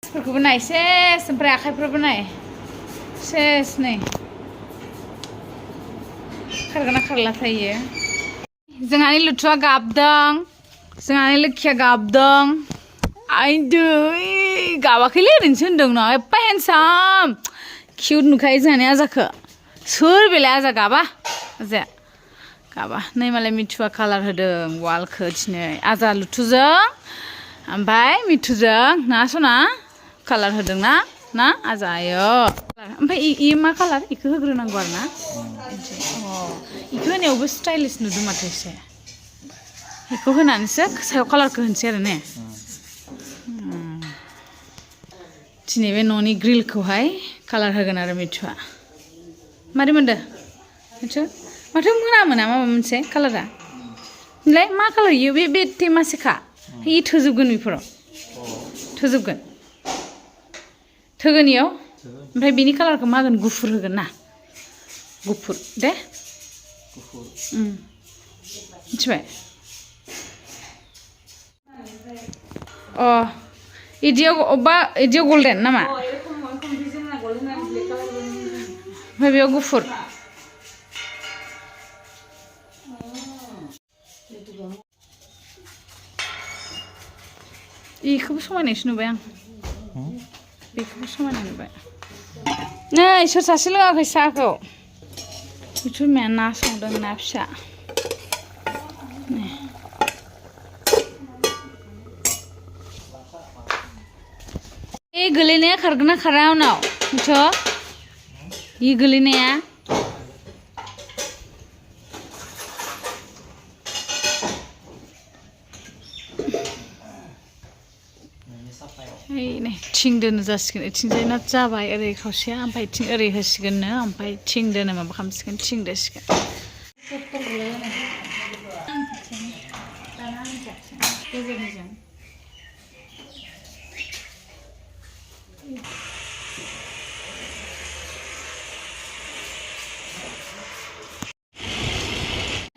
फोरखौबो नाय सेस ओमफ्राय आखाइफोरबो नाय सेस नै खारगोना खारलाथायो जोंहानि लुथुआ गाबदों जोंहानि लोखिया गाबदों आइदै गाबाखैलै ओरैनोसो होनदों ना एप्पा हेन्डसाम किउट नुखायो जोंहानि आजाखौ सोर बेलाय आजा गाबा आजाया गाबा नै मालाय मिथुआ कालार होदों वालखौ दिनै आजा लुथुजों ओमफ्राय मिथुजों ना सना कालार होदों ना आजा आयो ओमफ्राय इ मा कालार इखौ होग्रोनांगौ आरो ना इखौ होनायावबो स्टाइलिश नुदों माथो एसे इखौ होनानैसो सायाव कालारखौ होनोसै आरो ने दिनै बे न'नि ग्रिलखौहाय कालार होगोन आरो मिथुआ मारै मोनदों मिथु माथो मोना माबा मोनसे कालारा नोंलाय मा कालार इयो बे थेमासेखा इ थोजोबगोन बेफोराव थोजोबगोन थोगोन इयाव ओमफ्राय बेनि कालारखौ मा होगोन गुफुर होगोन ना गुफुर दे मिथिबाय अ इदियाव अबेबा इदियाव गल्डेन नामा ओमफ्राय बेयाव गुफुर इखौबो समायनायसो नुबाय आं बेखौबो समायनाय नुबाय नै सोर सासे लोङाखै साहाखौ मिथु बिमाया ना संदों ना फिसा ए गोलैनाया खारगोन ना खारा उनाव मिथु इ गोलैनाया नै थिं दोनो जासिगोन इथिंजाय ना जाबाय ओरै खावसेया ओमफ्राय इथिं ओरै होसिगोननो ओमफ्राय थिं दोनो माबा खालामसिगोन थिं दोसिगोन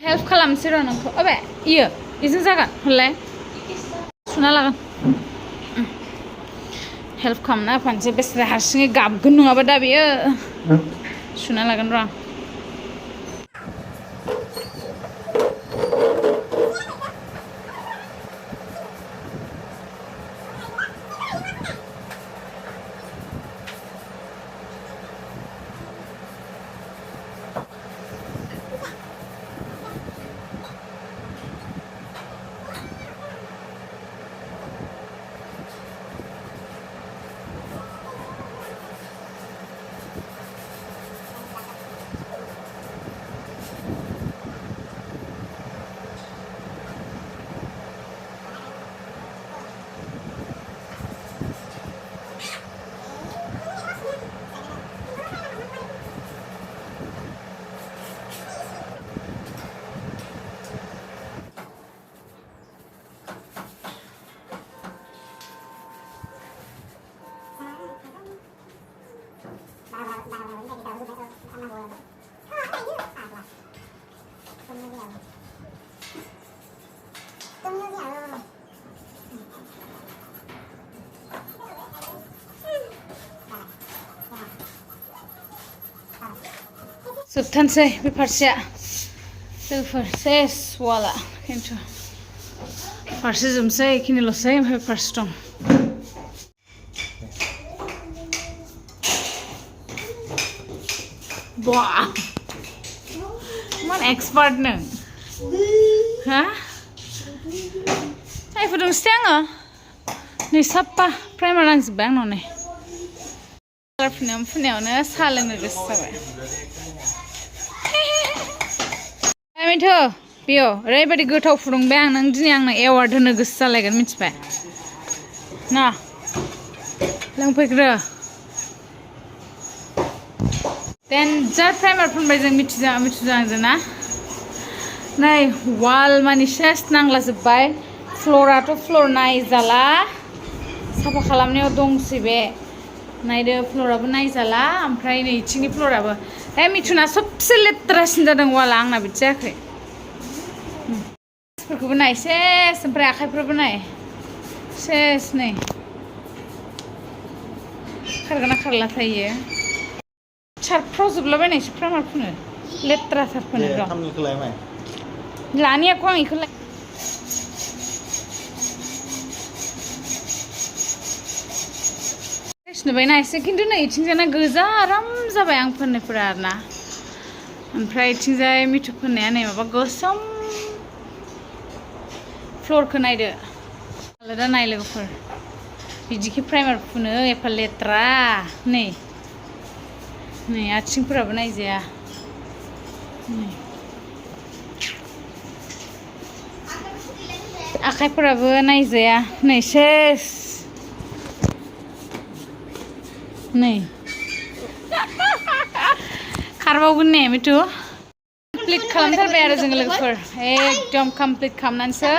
हेल्प खालामसै र' नोंखौ अबे इयो इजों जागोन हरलाय सुना लागोन हेल्प खालामना होफानोसै बेसेरा हारसिङै गाबगोन नङाबा दा बेयो सुना लागोन र' जोबथारनोसै बे फारसेया जोंफोर सेस वाला खिन्थु फारसे जोबनोसै बेखिनिल'सै ओमफ्राय फारसे दं बा मान एक्सपार्ट नों हा आइ फुदुंसै आङो नै साफा प्राइमार नांजोब्बाय आंनाव नै कालार फुनायावनो साहा लोंनो गोसो जाबाय मिथु बेयो ओरैबायदि गोथाव फुदुंबाय आं नों दिनै आंनो एवार्ड होनो गोसो जालायगोन मिथिबाय ना लोंफैग्रो डेन्जार प्राइमार फुनबाय जों मिथुजों आंजों ना नै वाल मानि सेस नांलाजोब्बाय फ्ल'राथ' फ्ल'र नायजाला साफा खालामनायाव दंसै बे नायदो फ्ल'राबो नायजाला ओमफ्राय नै इथिंनि फ्ल'राबो मिथुना सबसे लेथ्रासिन जादों वाला आंना बिदि जायाखै फोरखौबो नाय सेस ओमफ्राय आखाइफोरबो नाय सेस नै खारगोना खारला थायो सारफ्राव जोबलाबायनायसो प्राइमार फुनो लेथ्रा सार फुनो लानियाखौ आं इखौ नुबायना एसे खिन्थु नै इथिंजायना गोजा आराम जाबाय आं फोननायफोरा आरोना ओमफ्राय इथिंजाय मिथु फोननाया नै माबा गोसोम फ्लरखौ नायदो आलादा नाय लोगोफोर बिदिखि प्राइमार फुनो एफा लेथ्रा नै नै आथिंफोराबो नायजाया आखाइफोराबो नायजाया नै सेस नै खारबावगोन ने मिथु कमप्लिट खालामथारबाय आरो जोङो लोगोफोर एकदम कमप्लिट खालामनानैसो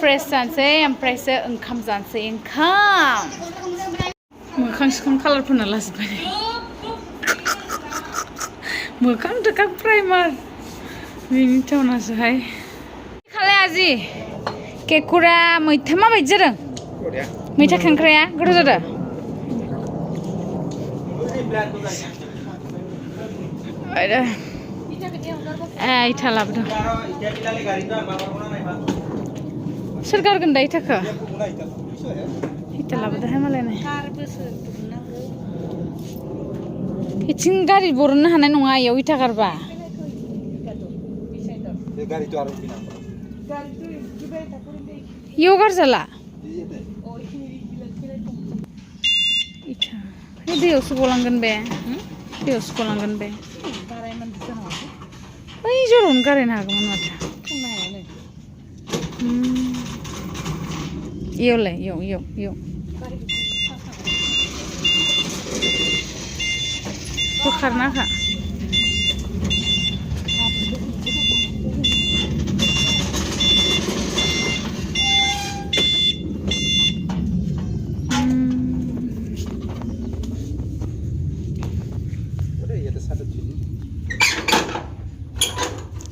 फ्रेश जानोसै ओमफ्रायसो ओंखाम जानोसै ओंखाम मोखां सोखां कालार फोनना लाजोब्बाय मोखां थोखां प्राइमार बेनि टाउनासोहाय खालाय आजि केकुरा मैथा माबायदि जादों मैथा खांख्राया गोथाव जादों इथा लाबोदों सोर गारगोन दा इथाखौ इथा लाबोदोंहाय मालाय इथिं गारि बरननो हानाय नङा इयाव इथा गारबा इयाव गारजाला इथा दैयावसो गलांगोन बे दैयावसो गलांगोन बे ओइ जरावनो गारायनो हागौमोन माथो इयावलाय इयाव बोखारना खा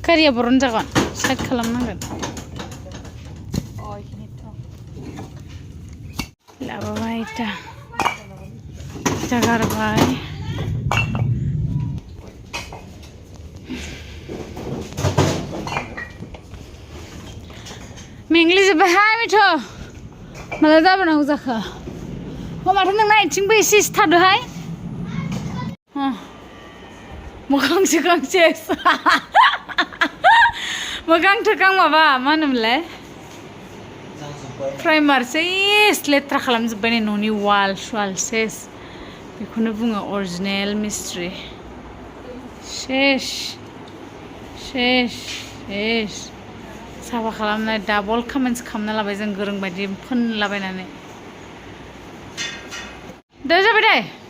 गारिया बरन जागोन साइड खालामनांगोन लाबोबाय इथा गारबाय मेंग्लिजोब्बायहाय मिथु माला जाबोनांगौ जाखो माथो नोंना आथिंबो एसे थादोहाय मोखां सोखां सेस मोखां थोखां माबा मा होनोमोनलाय प्राइमार सेस लेथ्रा खालामजोब्बाय नै न'नि वाल सुवाल सेस बेखौनो बुङो अरिजिनेल मिस्ट्रि सेस सेस सेस साफा खालामनाय डाबल खामानिसो खालामना लाबाय जों गोरों बायदि फोनलाबायनानै दे जाबाय दे